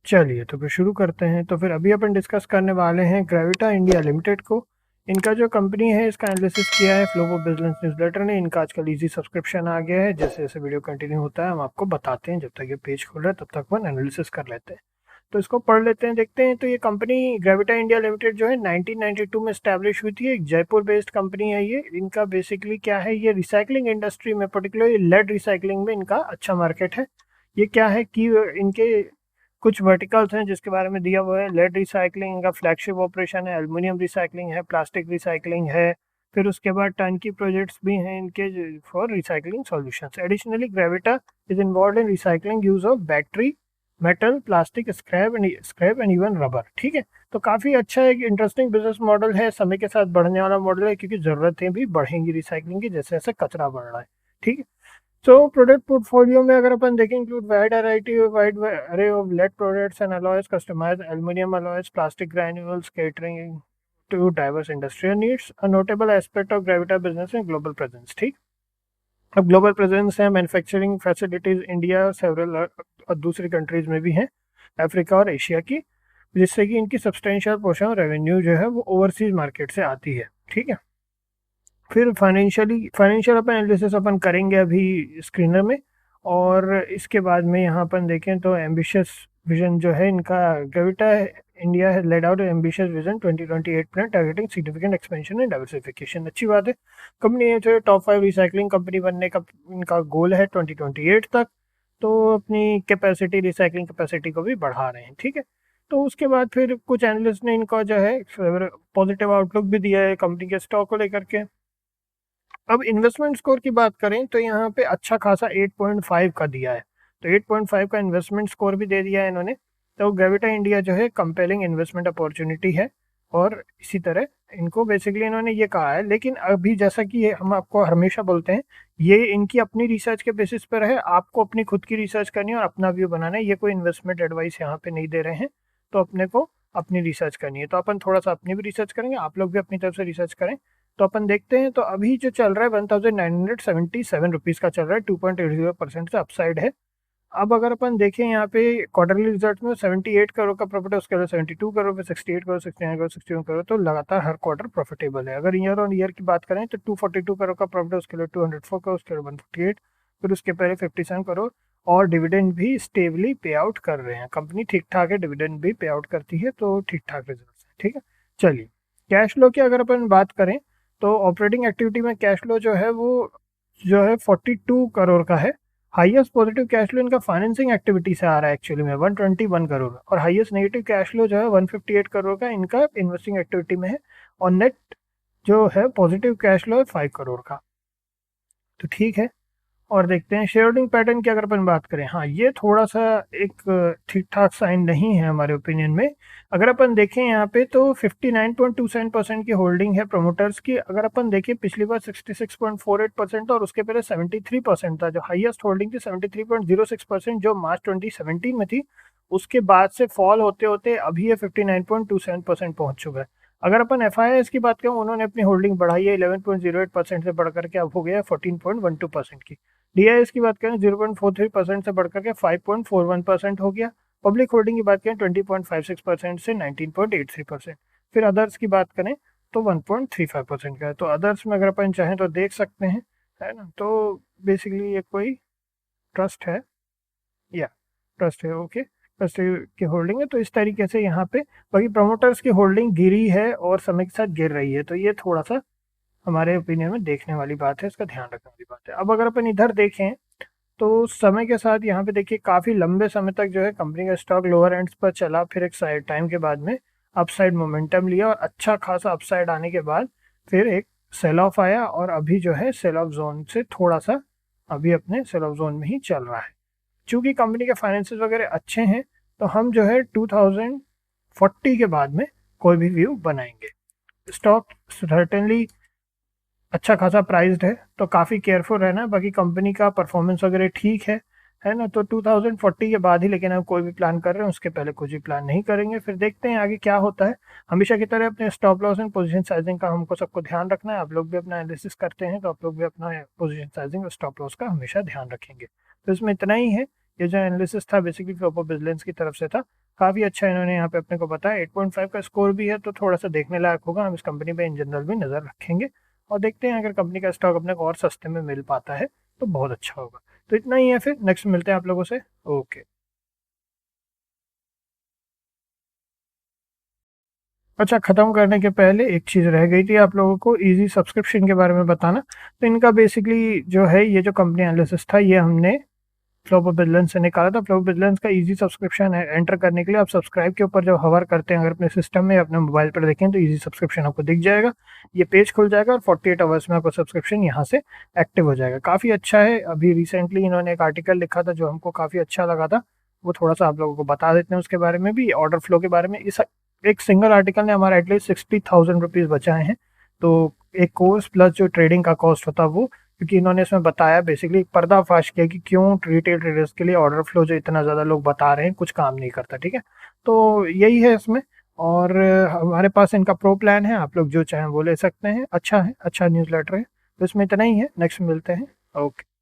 चलिए तो फिर शुरू करते हैं। तो फिर अभी अपन डिस्कस करने वाले हैं ग्रेविटा इंडिया लिमिटेड को। इनका जो कंपनी है इसका एनालिसिस किया है फ्लो ऑफ बिजनेस न्यूज़लेटर ने। इनका आजकल इजी सब्सक्रिप्शन आ गया है, जैसे जैसे वीडियो कंटिन्यू होता है हम आपको बताते हैं। जब तक ये पेज खोल रहा है तब तक अपन एनालिसिस कर लेते हैं। तो इसको पढ़ लेते हैं, देखते हैं। तो ये कंपनी ग्रेविटा इंडिया लिमिटेड जो है 1992 में स्टैब्लिश हुई थी। एक जयपुर बेस्ड कंपनी है ये। इनका बेसिकली क्या है, ये रिसाइकलिंग इंडस्ट्री में, पर्टिकुलरली लेड रिसाइकलिंग में इनका अच्छा मार्केट है। ये क्या है कि इनके कुछ वर्टिकल्स हैं जिसके बारे में दिया हुआ है। लेड रिसाइकलिंग का फ्लैगशिप ऑपरेशन है, एल्युमिनियम रिसाइकलिंग है, प्लास्टिक रिसाइकलिंग है। फिर उसके बाद टर्नकी प्रोजेक्ट्स भी हैं इनके for recycling solutions. Additionally Gravita is involve in recycling use of battery, metal, plastic, scrap and even rubber. ठीक है, तो काफ़ी अच्छा एक इंटरेस्टिंग बिजनेस मॉडल है, समय के साथ बढ़ने वाला मॉडल है, क्योंकि ज़रूरतें भी बढ़ेंगी रिसाइकलिंग की जैसे जैसे कचरा बढ़ रहा है। ठीक है, सो प्रोडक्ट पोर्टफोलियो में अगर अपन देखें, include wide array of lead products and alloys, customized aluminum alloys, plastic granules, catering to diverse industrial needs. A notable aspect of Gravita business is global presence। ठीक, अब ग्लोबल प्रेजेंस है, manufacturing facilities India, several और दूसरी countries में भी हैं, Africa और Asia की, जिससे कि इनकी सब्सटेंशियल पोर्शन रेवेन्यू जो है वो ओवरसीज मार्केट से आती है। ठीक है, फिर फाइनेंशियल अपन एनालिसिस अपन करेंगे अभी स्क्रीनर में। और इसके बाद में यहाँ अपन देखें तो एम्बिशियस विजन जो है इनका, Gravita India has laid out ambitious vision 2028 plan targeting significant expansion and diversification. अच्छी बात है, कंपनी है जो टॉप 5 रिसाइकलिंग कंपनी बनने का इनका गोल है 2028 तक। तो अपनी कैपेसिटी, रिसाइकलिंग कैपेसिटी को भी बढ़ा रहे हैं। ठीक है, तो उसके बाद फिर कुछ एनालिस्ट ने इनका जो है पॉजिटिव आउटलुक भी दिया है कंपनी के स्टॉक को लेकर के। अब इन्वेस्टमेंट स्कोर की बात करें तो यहाँ पे अच्छा खासा 8.5 का दिया है। तो 8.5 का इन्वेस्टमेंट स्कोर भी दे दिया है इन्होंने। तो ग्रेविटा इंडिया जो है कंपेलिंग इन्वेस्टमेंट अपॉर्चुनिटी है। और इसी तरह इनको बेसिकली इन्होंने ये कहा है, लेकिन अभी जैसा कि ये हम आपको हमेशा बोलते हैं, ये इनकी अपनी रिसर्च के बेसिस पर है। आपको अपनी खुद की रिसर्च करनी है और अपना व्यू बनाना है। ये कोई इन्वेस्टमेंट एडवाइस यहाँ पे नहीं दे रहे हैं। तो अपने को अपनी रिसर्च करनी है, तो अपन थोड़ा सा अपनी भी रिसर्च करेंगे, आप लोग भी अपनी तरफ से रिसर्च करें। तो अपन देखते हैं। तो अभी जो चल रहा है 1977 रुपीज़ का चल रहा है, 2.80% से अपसाइड है। अब अगर अपन देखें यहाँ पे क्वार्टरली रिजल्ट में 78 करोड़ का प्रॉफिट है, उसके बाद 72 करोड़, फिर 68 करोड़, 69 करोड़, 61 करोड़। तो लगातार हर क्वार्टर प्रॉफिटेबल है। अगर ईयर ऑन ईयर की बात करें तो 242 करोड़ का प्रॉफिट है, उसके लिए 204 करोड़, उसके लिए 148, फिर उसके पहले 57 करोड़। और डिविडेंड भी स्टेबली पे आउट कर रहे हैं। कंपनी ठीक ठाक है, डिविडेंड भी पे आउट करती है, तो ठीक ठाक रिजल्ट है। ठीक है, चलिए कैश फ्लो की अगर अपन बात करें तो ऑपरेटिंग एक्टिविटी में कैश फ्लो जो है वो जो है 42 करोड़ का है। हाईएस्ट पॉजिटिव कैश फ्लो इनका फाइनेंसिंग एक्टिविटी से आ रहा है एक्चुअली में 121 करोड़, और हाईएस्ट नेगेटिव कैश फ्लो जो है 158 करोड़ का इनका इन्वेस्टिंग एक्टिविटी में है। और नेट जो है पॉजिटिव कैश फ्लो है 5 करोड़ का। तो ठीक है, और देखते हैं शेयर होल्डिंग पैटर्न की अगर अपन बात करें। हाँ, ये थोड़ा सा एक ठीक ठाक साइन नहीं है हमारे ओपिनियन में। अगर अपन देखें यहाँ पे तो 59.27% की होल्डिंग है प्रोमोटर्स की। अगर अपन देखें पिछली बार 66.48% और उसके पहले 73% था। जो हाईएस्ट होल्डिंग थी 73.06% जो मार्च 2017 में थी, उसके बाद से फॉल होते होते अभी ये 59.27% पहुंच चुका है। अगर अपन एफ की बात करें, उन्होंने अपनी होल्डिंग बढ़ाई है 11.08% से बढ़कर के अब हो गया है 14.12% की। डीआईएस की बात करें 0.43% से बढ़कर के 5.41% हो गया। पब्लिक होल्डिंग की बात करें 20.56% से 19.83%। फिर अदर्स की बात करें तो 1.35% का है। तो अदर्स में अगर अपन चाहें तो देख सकते हैं, है ना। तो बेसिकली ये कोई ट्रस्ट है, या ट्रस्ट है, ओके, ट्रस्ट की होल्डिंग है। तो इस तरीके से यहाँ पे बाकी प्रमोटर्स की होल्डिंग गिरी है और समय के साथ गिर रही है। तो ये थोड़ा सा हमारे ओपिनियन में देखने वाली बात है, इसका ध्यान रखने वाली बात है। अब अगर अपन इधर देखें तो समय के साथ यहाँ पे देखिए काफ़ी लंबे समय तक जो है कंपनी का स्टॉक लोअर एंड्स पर चला, फिर एक साइड टाइम के बाद में अपसाइड मोमेंटम लिया, और अच्छा खासा अपसाइड आने के बाद फिर एक सेल ऑफ आया, और अभी जो है सेल ऑफ जोन से थोड़ा सा अभी अपने सेल ऑफ जोन में ही चल रहा है। चूंकि कंपनी के फाइनेंसेस वगैरह अच्छे हैं, तो हम जो है 2040 के बाद में कोई भी व्यू बनाएंगे। स्टॉक सर्टेनली अच्छा खासा प्राइस्ड है, तो काफ़ी केयरफुल रहना है। बाकी कंपनी का परफॉर्मेंस वगैरह ठीक है ना। तो 2040 के बाद ही लेकिन हम कोई भी प्लान कर रहे हैं, उसके पहले कुछ भी प्लान नहीं करेंगे। फिर देखते हैं आगे क्या होता है। हमेशा की तरह अपने stop loss and position sizing का हमको सबको ध्यान रखना है। आप लोग भी अपना एनालिसिस करते हैं तो आप लोग भी अपना पोजीशन साइजिंग और स्टॉप लॉस का हमेशा ध्यान रखेंगे। तो इसमें इतना ही है। ये जो एनालिसिस था बेसिकली ग्लोबल बिजनेस की तरफ से था। काफ़ी अच्छा इन्होंने यहाँ पे अपने को बताया। 8.5 का स्कोर भी है, तो थोड़ा सा देखने लायक होगा। हम इस कंपनी पे इन जनरल भी नज़र रखेंगे और देखते हैं अगर कंपनी का स्टॉक अपने को और सस्ते में मिल पाता है तो बहुत अच्छा होगा। तो इतना ही है, फिर नेक्स्ट मिलते हैं आप लोगों से। ओके। अच्छा, ख़त्म करने के पहले एक चीज़ रह गई थी आप लोगों को ईज़ी सब्सक्रिप्शन के बारे में बताना। तो इनका बेसिकली जो है ये जो कंपनी एनालिसिस था ये हमने फ्लो ऑफ बिजनेस से निकाला था। फ्लो ऑफ बिजनेस का ईज़ी सब्सक्रिप्शन है। एंटर करने के लिए आप सब्सक्राइब के ऊपर जब हवर करते हैं अगर अपने सिस्टम में या अपने मोबाइल पर देखें तो ईज़ी सब्सक्रिप्शन आपको दिख जाएगा। ये पेज खुल जाएगा और 48 आवर्स में आपका सब्सक्रिप्शन यहाँ से एक्टिव हो जाएगा। काफ़ी अच्छा है। अभी रिसेंटली इन्होंने एक आर्टिकल लिखा था जो हमको काफ़ी अच्छा लगा था, वो थोड़ा सा आप लोगों को बता देते हैं उसके बारे में भी, ऑर्डर फ्लो के बारे में। इस एक सिंगल आर्टिकल ने हमारा एटलीस्ट 60,000 रुपीज़ बचाए हैं। तो एक कोर्स प्लस जो ट्रेडिंग का कॉस्ट होता वो, क्योंकि इन्होंने इसमें बताया बेसिकली पर्दाफाश किया कि क्यों रिटेल ट्रेडर्स के लिए ऑर्डर फ्लो जो इतना ज़्यादा लोग बता रहे हैं कुछ काम नहीं करता। ठीक है, तो यही है इसमें। और हमारे पास इनका प्रो प्लान है, आप लोग जो चाहें वो ले सकते हैं। अच्छा है, अच्छा न्यूज़लेटर है। तो इसमें इतना ही है, नेक्स्ट मिलते हैं। ओके।